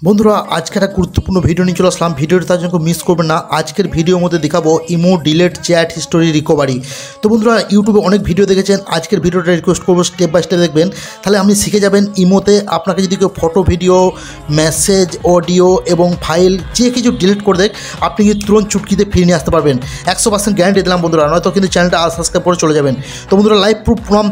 বন্ধুরা আজকে একটা গুরুত্বপূর্ণ ভিডিও নিয়ে চলে আসলাম। ভিডিওটা তার জন্য মিস করবেন না। আজকের ভিডিওর মধ্যে দেখাবো imo delete chat history recovery. তো বন্ধুরা ইউটিউবে অনেক ভিডিও দেখেছেন, আজকের ভিডিওটা রিকোয়েস্ট করবো স্টেপ বাই স্টেপ দেখবেন, তাহলে আপনি শিখে যাবেন ইমোতে আপনাকে যদি কেউ ফটো, ভিডিও, মেসেজ, অডিও এবং ফাইল যে কিছু ডিলিট করে দেয় আপনি কিন্তু তুরন্ত চুটকিতে ফিরিয়ে নিয়ে আসতে পারবেন। 100% গ্যারান্টি দিলাম বন্ধুরা, নয়তো কিন্তু চ্যানেলটা সাবস্ক্রাইব করে চলে যাবেন। তো বন্ধুরা লাইভ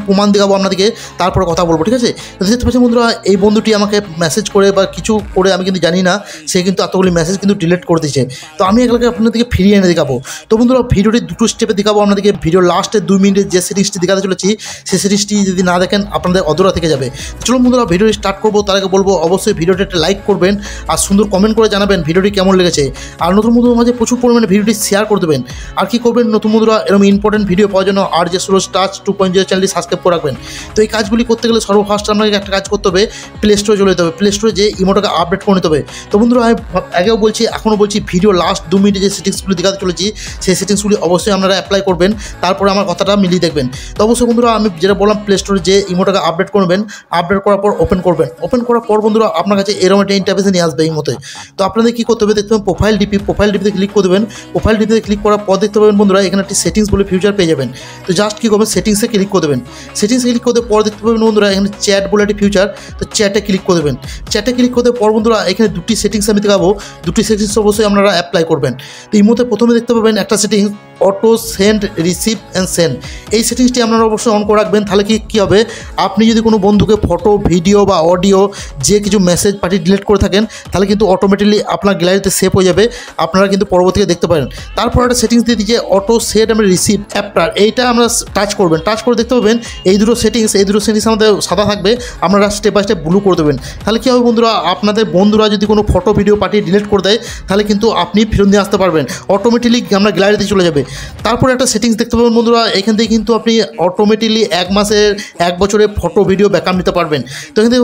প্রমাণ দেখাবো আপনাদেরকে, তারপরে কথা বলবো, ঠিক আছে? তো দেখতে পাচ্ছেন বন্ধুরা এই বন্ধুটি আমাকে মেসেজ করে বা কিছু করে আমি কিন্তু জানি না, সে কিন্তু এতগুলি মেসেজ কিন্তু ডিলিট করে দিয়েছে। তো আমি এগুলোকে আপনাদেরকে ফিরিয়ে এনে দেখাবো। তো বন্ধুরা ভিডিওটি দুটো স্টেপে দেখাবো আপনাদেরকে। ভিডিও লাস্টে 2 মিনিটের যে সিরিজটি দেখাতে চলেছি সেই সিরিজটি যদি না দেখেন আপনাদের অধরা থেকে যাবে। চলুন বন্ধুরা ভিডিওটি স্টার্ট করবো। তার আগে বলবো অবশ্যই ভিডিওটি একটা লাইক করবেন আর সুন্দর কমেন্ট করে জানাবেন ভিডিওটি কেমন লেগেছে। আর নতুন বন্ধুদের মাঝে প্রচুর পরিমাণে ভিডিওটি শেয়ার করে দেবেন। আর কি করবেন নতুন বন্ধুরা এরকম ইম্পর্টেন্ট ভিডিও পাওয়ার জন্য আর যে সুরজ টাচ 2.0 চ্যানেলটি সাবস্ক্রাইব করে রাখবেন। তো এই কাজগুলি করতে গেলে সর্বফার্স্ট আপনাকে একটা কাজ করতে হবে, প্লে স্টোরে চলে যেতে হবে। প্লে স্টোরে যে ইমোটাকে আপডেট করে নিতে হবে। তো বন্ধুরা আমি আগেও বলছি এখনও বলছি, ভিডিও লাস্ট 2 মিনিটে যে সেটিংসগুলি দেখাতে চলেছি সেই সেটিংসগুলি অবশ্যই আপনারা অ্যাপ্লাই করবেন, তারপরে আমার কথাটা মিলিয়ে দেখবেন। তো অবশ্যই বন্ধুরা আমি যেটা বললাম, প্লে স্টোরে যে ইমোটাকে আপডেট করবেন, আপডেট করার পর ওপেন করবেন। ওপেন করার পর বন্ধুরা আপনার কাছে এরকম একটা ইন্টারফেসে নিয়ে আসবে ইমোতে। তো আপনাদের কী করতে হবে দেখতে পাবেন প্রোফাইল ডিপিতে ক্লিক করে দেবেন। প্রোফাইল ডিপিতে ক্লিক করার পর দেখতে পাবেন বন্ধুরা এখানে একটি সেটিংস বলে ফিউচার পেয়ে যাবেন। তো জাস্ট কী করবেন, সেটিংসে ক্লিক করে দেবেন। সেটিংসে ক্লিক করতে পর দেখতে পাবেন বন্ধুরা এখানে চ্যাট বলে একটি ফিউচার, তো চ্যাটে ক্লিক করে দেবেন। চ্যাটে ক্লিক করতে পর বন্ধুরা এখানে দুটি সেটিংস আমি দেখাবো, দুটি সেটিংস অবশ্যই আপনারা অ্যাপ্লাই করবেন। তো এই মধ্যে প্রথমে দেখতে পাবেন একটা settings auto send receive and send. এই সেটিংসটি আপনারা অবশ্যই অন করে রাখবেন। তাহলে কী হবে, আপনি যদি কোনো বন্ধুকে ফটো, ভিডিও বা অডিও যে কিছু মেসেজ পাঠিয়ে ডিলিট করে থাকেন তাহলে কিন্তু অটোমেটিকলি আপনার গ্যালারিতে সেভ হয়ে যাবে, আপনারা কিন্তু পরবর্তীতে দেখতে পারেন। তারপর একটা সেটিংস দিয়ে দিচ্ছে অটো সেন্ড এবং রিসিভ অ্যাপটার, এইটা আমরা টাচ করবেন। টাচ করে দেখতে পাবেন এই দুটো সেটিংস আমাদের সাদা থাকবে, আপনারা স্টেপ বাই স্টেপ ব্লু করে দেবেন। তাহলে কী হবে বন্ধুরা, আপনাদের বন্ধুরা যদি কোনো ফটো, ভিডিও পাঠিয়ে ডিলিট করে দেয় তাহলে কিন্তু আপনি ফেরত নিয়ে আসতে পারবেন, অটোমেটিকলি আমরা গ্যালারিতে চলে যাবে। তারপরে একটা সেটিংস দেখতে পাবেন বন্ধুরা, এখান থেকে কিন্তু আপনি অটোমেটিকলি 1 মাসের 1 বছরের ফটো, ভিডিও ব্যাকআপ নিতে পারবেন। তো এখান থেকে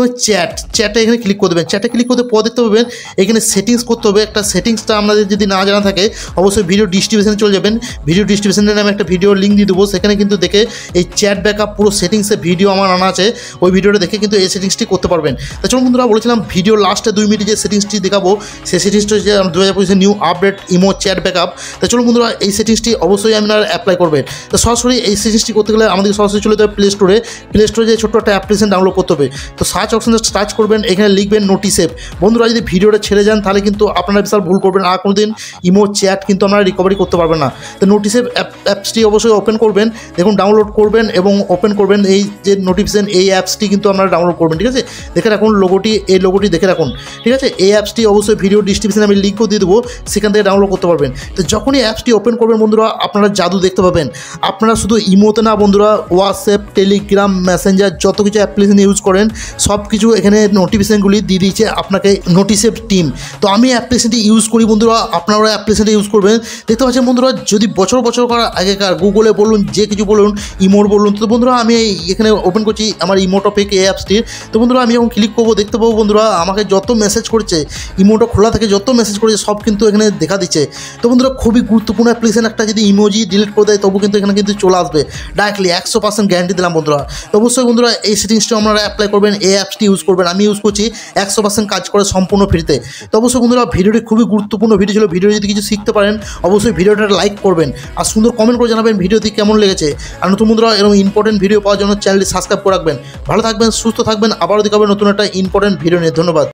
চ্যাটে এখানে ক্লিক করে দেবেন। চ্যাটে ক্লিক করতে পর দেখতে পাবেন এখানে সেটিংস করতে হবে। একটা সেটিংসটা আপনাদের যদি না জানা থাকে অবশ্যই ভিডিও ডিস্ট্রিবিউশনে চলে যাবেন। ভিডিও ডিস্ট্রিবিউশনের নামে একটা ভিডিও লিঙ্ক দিয়ে দেবো, সেখানে কিন্তু দেখে এই চ্যাট ব্যাকআপ পুরো সেটিংসে ভিডিও আমার আনা আছে, ওই ভিডিওটা দেখে কিন্তু এই সেটিংসটি করতে পারবেন। তো চলুন বন্ধুরা বলেছিলাম ভিডিও লাস্টে 2 মিনিটে যে সেটিংসটি দেখাবো সেই সেটিংসটি হচ্ছে 2025 new update imo chat backup. তো চলুন বন্ধুরা এই সেটিংসটি অবশ্যই আপনারা অ্যাপ্লাই করবেন। তো সরাসরি এই সেটিংসটি করতে গেলে আমাদের সরাসরি চলে যেতে হবে প্লে স্টোরে। প্লে স্টোরে যে ছোট্ট একটা অ্যাপ্লিকেশন ডাউনলোড করতে হবে। তো সার্চ অপশনে টাচ করবেন, এখানে লিখবেন নোটিসেভ। বন্ধুরা যদি ভিডিওটা ছেড়ে যান তাহলে কিন্তু আপনারা বিশাল ভুল করবেন, আর কোনোদিন ইমো চ্যাট কিন্তু আপনারা রিকভারি করতে পারবেন না। তো নোটিসেভ অ্যাপসটি অবশ্যই ওপেন করবেন, দেখুন ডাউনলোড করবেন এবং ওপেন করবেন। এই যে নোটিফিকেশন এই অ্যাপসটি কিন্তু আপনারা ডাউনলোড করবেন, ঠিক আছে? দেখে রাখুন লোগোটি, এই লোগোটি দেখে রাখুন, ঠিক আছে? এই অ্যাপসটি অবশ্যই ভিডিও ডিসক্রিপশনে আমি লিঙ্কও দিয়ে দেবো, সেখান থেকে ডাউনলোড করতে পারবেন। তো যখনই অ্যাপসটি ওপেন করবেন বন্ধুরা আপনারা জাদু দেখতে পাবেন। আপনারা শুধু ইমোতে না বন্ধুরা, হোয়াটসঅ্যাপ, টেলিগ্রাম, মেসেঞ্জার যত কিছু অ্যাপ্লিকেশন ইউজ করেন সব কিছু এখানে নোটিফিকেশনগুলি দিয়ে দিয়েছে আপনাকে নোটিসেভ টিম। তো আমি অ্যাপ্লিকেশনটি ইউজ করি বন্ধুরা, আপনারা অ্যাপ্লিকেশনটি ইউজ করবেন। দেখতে পাচ্ছেন বন্ধুরা যদি বছর করার আগেকার গুগলে বলুন, যে কিছু বলুন, ইমোর বলুন, তো বন্ধুরা আমি এখানে ওপেন করছি আমার ইমো টপিক এই অ্যাপসটির। তো বন্ধুরা আমি যখন ক্লিক করবো দেখতে পাবো বন্ধুরা আমাকে যত মেসেজ করেছে, ইমোটা খোলা থেকে যত মেসেজ করেছে সব কিন্তু এখানে দেখা দিচ্ছে। তো বন্ধুরা খুবই গুরুত্বপূর্ণ অ্যাপ্লিকেশন একটা, যদি ইমোজি ডিলিট করে দেয় তবু কিন্তু এখানে কিন্তু চলে আসবে ডাইরেক্টলি, 100% গ্যারান্টি দিলাম বন্ধুরা। তো অবশ্যই বন্ধুরা এই সেটিংসটা আপনারা অ্যাপ্লাই করবেন, এই অ্যাপসটি ইউজ করবেন। আমি ইউজ করছি, 100% কাজ করে সম্পূর্ণ ফ্রিতে। তো অবশ্যই বন্ধুরা ভিডিওটি খুবই গুরুত্বপূর্ণ ভিডিও ছিল। ভিডিও যদি কিছু শিখতে পারেন অবশ্যই ভিডিওটা লাইক করবেন আর সুন্দর কমেন্ট করে জানাবেন ভিডিওটি কেমন লেগেছে। আর নতুন বন্ধুরা এরকম ইম্পর্টেন্ট ভিডিও পাওয়ার জন্য চ্যানেলটি সাবস্ক্রাইব করে রাখবেন। ভালো থাকবেন, সুস্থ থাকবেন, আবারও দেখাবেন নতুন একটা ইম্পর্টেন্ট ভিডিও নিয়ে। ধন্যবাদ।